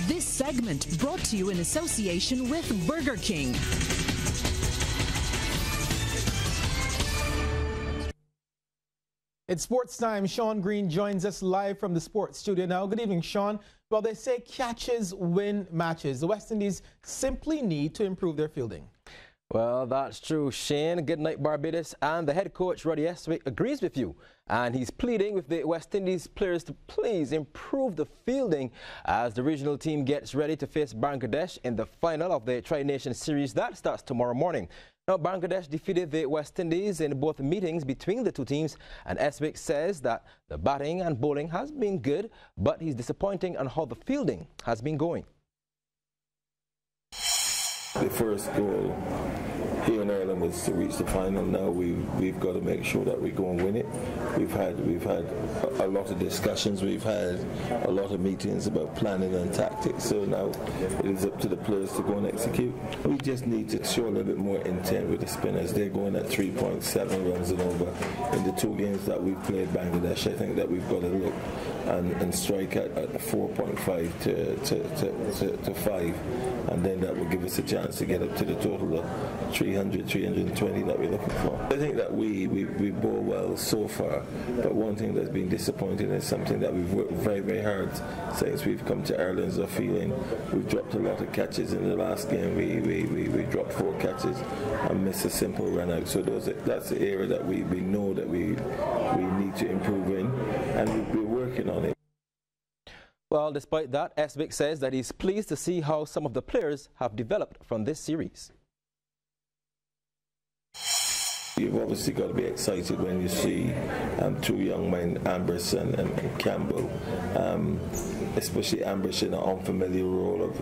This segment brought to you in association with Burger King. It's sports time. Sean Green joins us live from the sports studio now. Good evening, Sean. Well, they say catches win matches. The West Indies simply need to improve their fielding. Well, that's true, Shane. Good night, Barbados. And the head coach, Roddy Eswick, agrees with you. And he's pleading with the West Indies players to please improve the fielding as the regional team gets ready to face Bangladesh in the final of the Tri-Nation Series. That starts tomorrow morning. Now, Bangladesh defeated the West Indies in both meetings between the two teams, and Eswick says that the batting and bowling has been good, but he's disappointing on how the fielding has been going. The first goal here in Ireland was to reach the final. Now we've got to make sure that we go and win it. We've had a lot of discussions. We've had a lot of meetings about planning and tactics. So now it is up to the players to go and execute. We just need to show a little bit more intent with the spinners. They're going at 3.7 runs and over. In the two games that we've played Bangladesh, I think that we've got to look and strike at 4.5 to 5, and then that will give us a chance to get up to the total of 300, 320 that we're looking for. I think that we bowl well so far, but one thing that's been disappointing is something that we've worked very, very hard since we've come to Ireland is our feeling. We've dropped a lot of catches. In the last game we dropped 4 catches and missed a simple run out. So that's the area that we know that we need to improve in, and we're working on it. Well, despite that, Eswick says that he's pleased to see how some of the players have developed from this series. You've obviously got to be excited when you see two young men, Ambrose and Campbell, especially Ambrose in an unfamiliar role of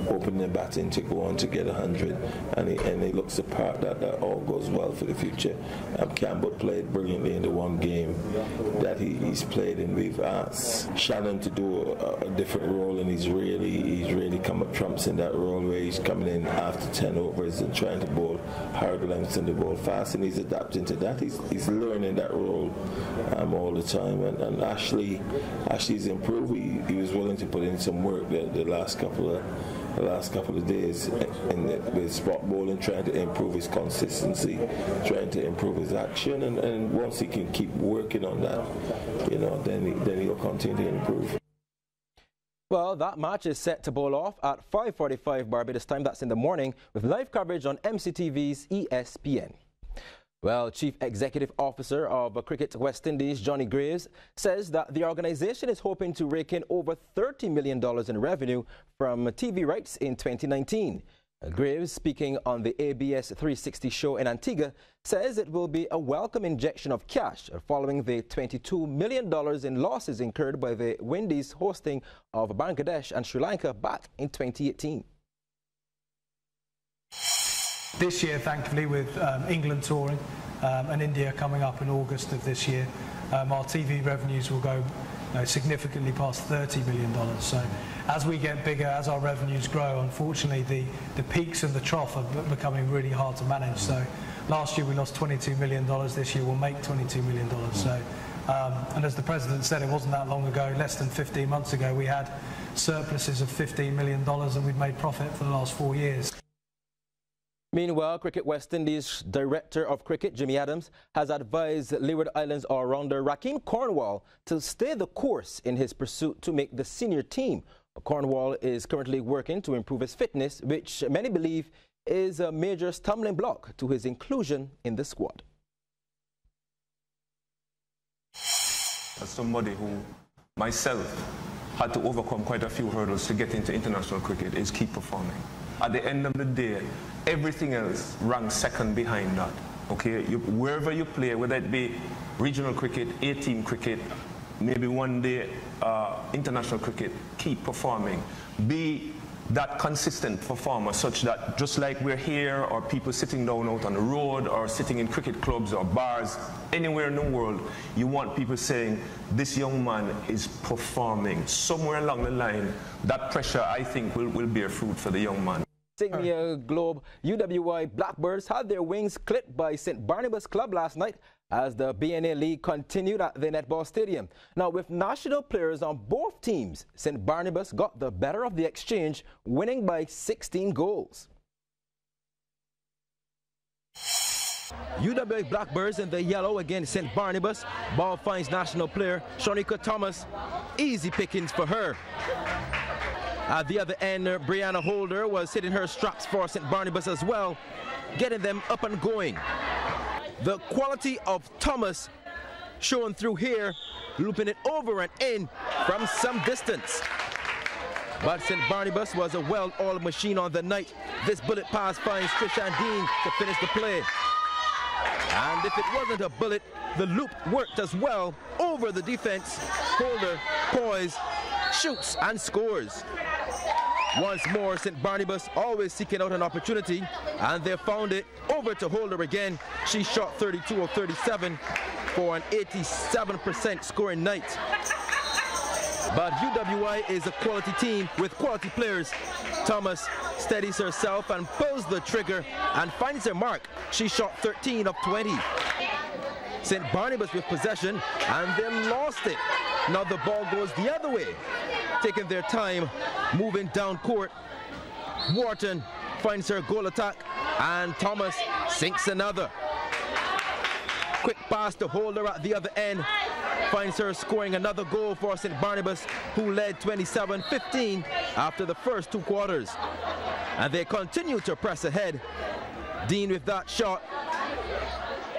opening the batting to go on to get 100, and he looks the part that all goes well for the future. Campbell played brilliantly in the one game that he's played, and we've asked Shannon to do a different role, and he's really come up trumps in that role where he's coming in after 10 overs and trying to bowl hard lengths and the ball fast, and he's adapting to that. He's learning that role all the time, and Ashley's improved. He was willing to put in some work the last couple of days with spot bowling, trying to improve his consistency, trying to improve his action, and once he can keep working on that, then he'll continue to improve. Well, that match is set to bowl off at 5:45 Barbados time. That's in the morning, with live coverage on MCTV's ESPN. Well, Chief Executive Officer of Cricket West Indies, Johnny Graves, says that the organization is hoping to rake in over $30 million in revenue from TV rights in 2019. Graves, speaking on the ABS 360 show in Antigua, says it will be a welcome injection of cash following the $22 million in losses incurred by the Windies hosting of Bangladesh and Sri Lanka back in 2018. This year, thankfully, with England touring and India coming up in August of this year, our TV revenues will go significantly past $30 million. So as we get bigger, as our revenues grow, unfortunately the peaks and the trough are becoming really hard to manage. So last year we lost $22 million, this year we'll make $22 million. So and as the President said, it wasn't that long ago, less than 15 months ago, we had surpluses of $15 million and we'd made profit for the last 4 years. Meanwhile, Cricket West Indies Director of Cricket, Jimmy Adams, has advised Leeward Islands all-rounder Rakeem Cornwall to stay the course in his pursuit to make the senior team. Cornwall is currently working to improve his fitness, which many believe is a major stumbling block to his inclusion in the squad. As somebody who, myself, had to overcome quite a few hurdles to get into international cricket, is keep performing. At the end of the day, everything else ranks second behind that. Okay, wherever you play, whether it be regional cricket, A-team cricket, maybe one day international cricket, keep performing. Be that consistent performer such that just like we're here, or people sitting down out on the road, or sitting in cricket clubs or bars, anywhere in the world, you want people saying, this young man is performing. Somewhere along the line, that pressure, I think, will bear fruit for the young man. Insignia Globe UWI Blackbirds had their wings clipped by St. Barnabas Club last night as the BNA League continued at the Netball Stadium. Now, with national players on both teams, St. Barnabas got the better of the exchange, winning by 16 goals. UWA Blackbirds in the yellow against St. Barnabas. Ball finds national player Shanika Thomas. Easy pickings for her. At the other end, Brianna Holder was hitting her straps for St. Barnabas as well, getting them up and going. The quality of Thomas shown through here, looping it over and in from some distance. But St. Barnabas was a well-oiled machine on the night. This bullet pass finds Trishan Dean to finish the play. And if it wasn't a bullet, the loop worked as well over the defense. Holder, poise, shoots and scores. Once more, St. Barnabas always seeking out an opportunity, and they found it. Over to Holder again. She shot 32 of 37 for an 87% scoring night. But UWI is a quality team with quality players. Thomas steadies herself and pulls the trigger and finds her mark. She shot 13 of 20. St. Barnabas with possession, and they lost it. Now the ball goes the other way, taking their time, moving down court. Wharton finds her goal attack, and Thomas sinks another. Quick pass to Holder at the other end, finds her scoring another goal for St. Barnabas, who led 27-15 after the first 2 quarters. And they continue to press ahead. Dean with that shot.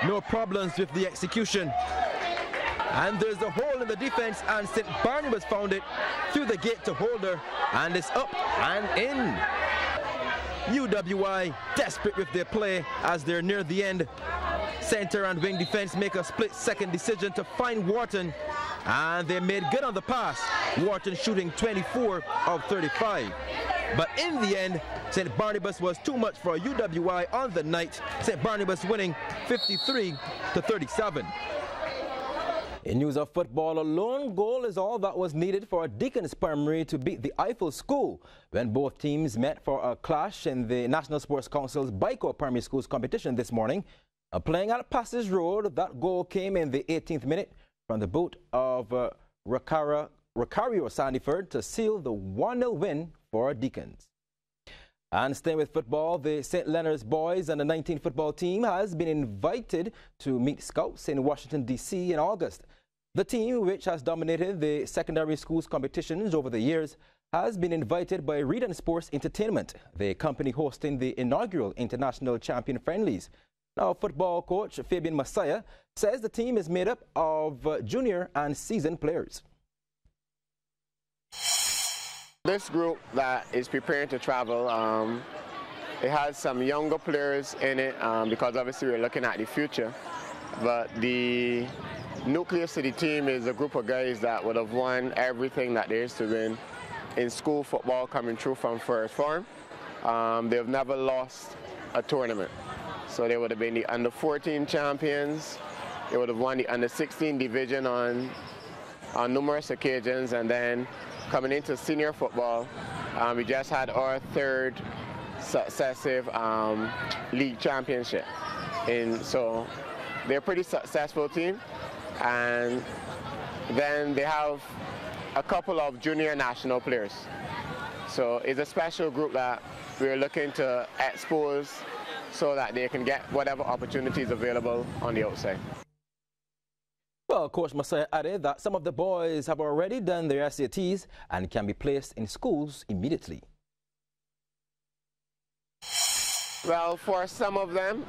No problems with the execution. And there's a hole in the defense, and St. Barnabas found it through the gate to Holder, and it's up and in. UWI desperate with their play as they're near the end. Center and wing defense make a split-second decision to find Wharton, and they made good on the pass. Wharton shooting 24 of 35. But in the end, St. Barnabas was too much for UWI on the night. St. Barnabas winning 53-37. In news of football, a lone goal is all that was needed for Deacon's Primary to beat the Eiffel School when both teams met for a clash in the National Sports Council's Bico Primary Schools competition this morning. Playing at Passage Road, that goal came in the 18th minute from the boot of Rocario Sandyford to seal the 1-0 win for Deacons. And staying with football, the St. Leonard's boys and the 19 football team has been invited to meet scouts in Washington, D.C. in August. The team, which has dominated the secondary schools competitions over the years, has been invited by Reed and Sports Entertainment, the company hosting the inaugural International Champion Friendlies. Now, football coach Fabian Masaya says the team is made up of junior and seasoned players. This group that is preparing to travel, it has some younger players in it because obviously we're looking at the future. But the nucleus of the team is a group of guys that would have won everything that there is to win in school football coming through from first form. They've never lost a tournament. So they would have been the under-14 champions. They would have won the under-16 division on numerous occasions, and then coming into senior football, we just had our 3rd successive league championship. And so they're a pretty successful team. And then they have a couple of junior national players. So it's a special group that we're looking to expose so that they can get whatever opportunities available on the outside. Well, Coach Masaya added that some of the boys have already done their SATs and can be placed in schools immediately. Well, for some of them,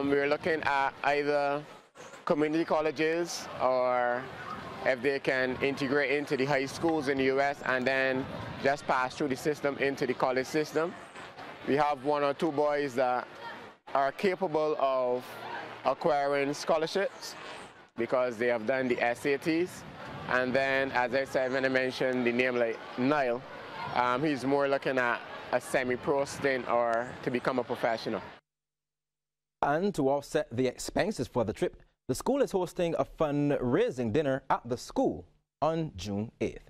we're looking at either community colleges or if they can integrate into the high schools in the U.S. and then just pass through the system into the college system. We have 1 or 2 boys that are capable of acquiring scholarships because they have done the SATs. And then, as I said when I mentioned the name like Niall, he's more looking at a semi-pro stint or to become a professional. And to offset the expenses for the trip, the school is hosting a fundraising dinner at the school on June 8th.